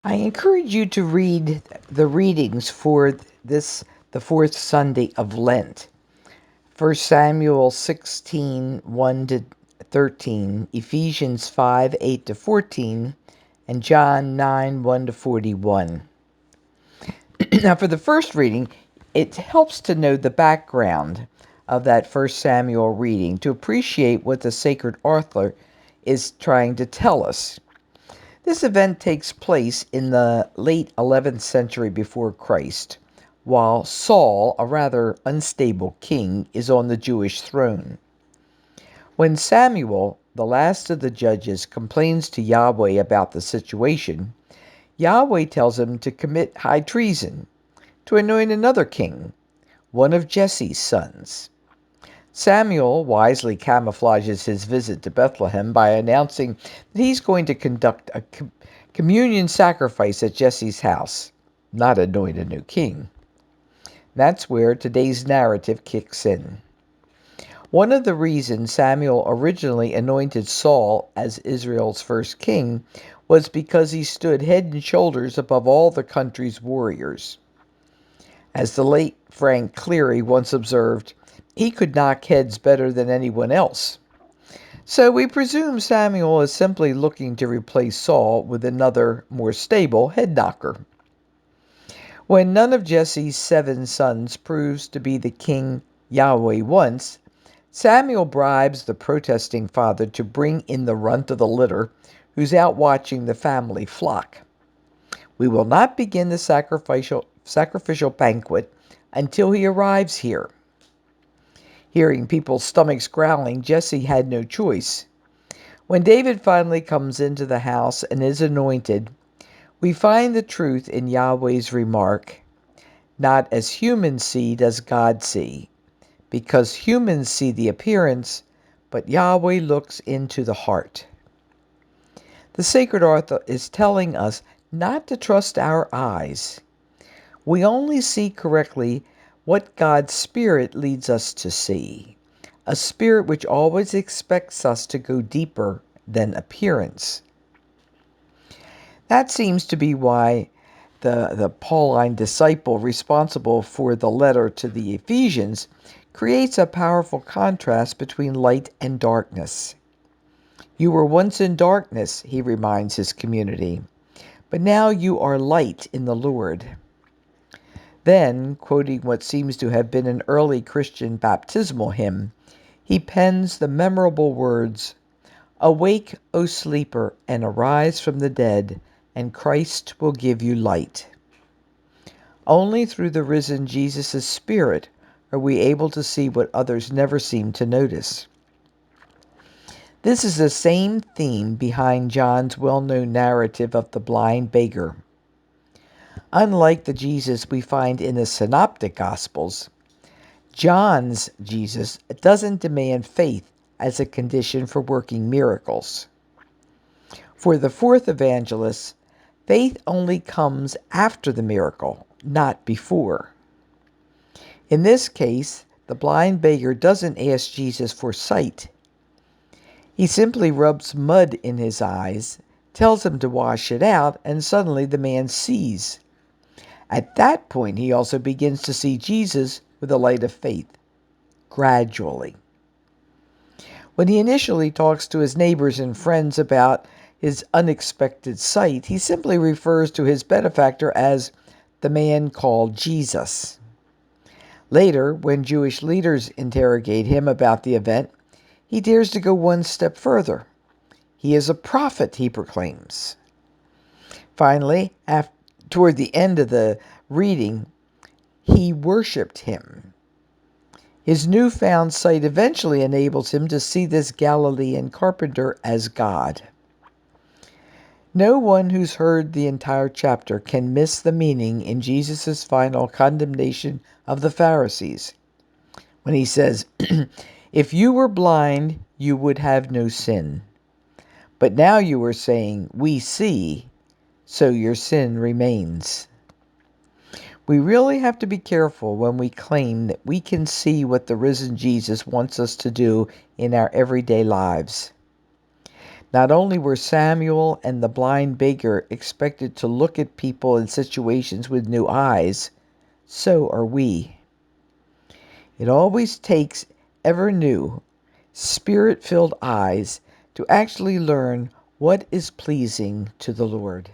I encourage you to read the readings for the fourth Sunday of Lent. 1 Samuel 16, 1 to 13, Ephesians 5, 8 to 14, and John 9, 1 to 41. Now, for the first reading, it helps to know the background of that 1 Samuel reading to appreciate what the sacred author is trying to tell us. This event takes place in the late 11th century before Christ, while Saul, a rather unstable king, is on the Jewish throne. When Samuel, the last of the judges, complains to Yahweh about the situation, Yahweh tells him to commit high treason, to anoint another king, one of Jesse's sons. Samuel wisely camouflages his visit to Bethlehem by announcing that he's going to conduct a communion sacrifice at Jesse's house, not anoint a new king. That's where today's narrative kicks in. One of the reasons Samuel originally anointed Saul as Israel's first king was because he stood head and shoulders above all the country's warriors. As the late Frank Cleary once observed, he could knock heads better than anyone else. So we presume Samuel is simply looking to replace Saul with another, more stable head knocker. When none of Jesse's 7 sons proves to be the king Yahweh wants, Samuel bribes the protesting father to bring in the runt of the litter who's out watching the family flock. We will not begin the sacrificial banquet until he arrives here. Hearing people's stomachs growling, Jesse had no choice. When David finally comes into the house and is anointed, we find the truth in Yahweh's remark, "Not as humans see does God see, because humans see the appearance, but Yahweh looks into the heart." The sacred author is telling us not to trust our eyes. We only see correctly what God's Spirit leads us to see, a spirit which always expects us to go deeper than appearance. That seems to be why the Pauline disciple responsible for the letter to the Ephesians creates a powerful contrast between light and darkness. You were once in darkness, he reminds his community, but now you are light in the Lord. Then, quoting what seems to have been an early Christian baptismal hymn, he pens the memorable words, "Awake, O sleeper, and arise from the dead, and Christ will give you light." Only through the risen Jesus' Spirit are we able to see what others never seem to notice. This is the same theme behind John's well-known narrative of the blind beggar. Unlike the Jesus we find in the Synoptic Gospels, John's Jesus doesn't demand faith as a condition for working miracles. For the fourth evangelist, faith only comes after the miracle, not before. In this case, the blind beggar doesn't ask Jesus for sight. He simply rubs mud in his eyes, tells him to wash it out, and suddenly the man sees. At that point, he also begins to see Jesus with the light of faith, gradually. When he initially talks to his neighbors and friends about his unexpected sight, he simply refers to his benefactor as the man called Jesus. Later, when Jewish leaders interrogate him about the event, he dares to go one step further. He is a prophet, he proclaims. Finally, toward the end of the reading, he worshipped him. His newfound sight eventually enables him to see this Galilean carpenter as God. No one who's heard the entire chapter can miss the meaning in Jesus' final condemnation of the Pharisees, when he says, "If you were blind, you would have no sin. But now you are saying, 'We see,' so your sin remains." We really have to be careful when we claim that we can see what the risen Jesus wants us to do in our everyday lives. Not only were Samuel and the blind beggar expected to look at people and situations with new eyes, so are we. It always takes ever new, spirit filled eyes to actually learn what is pleasing to the Lord.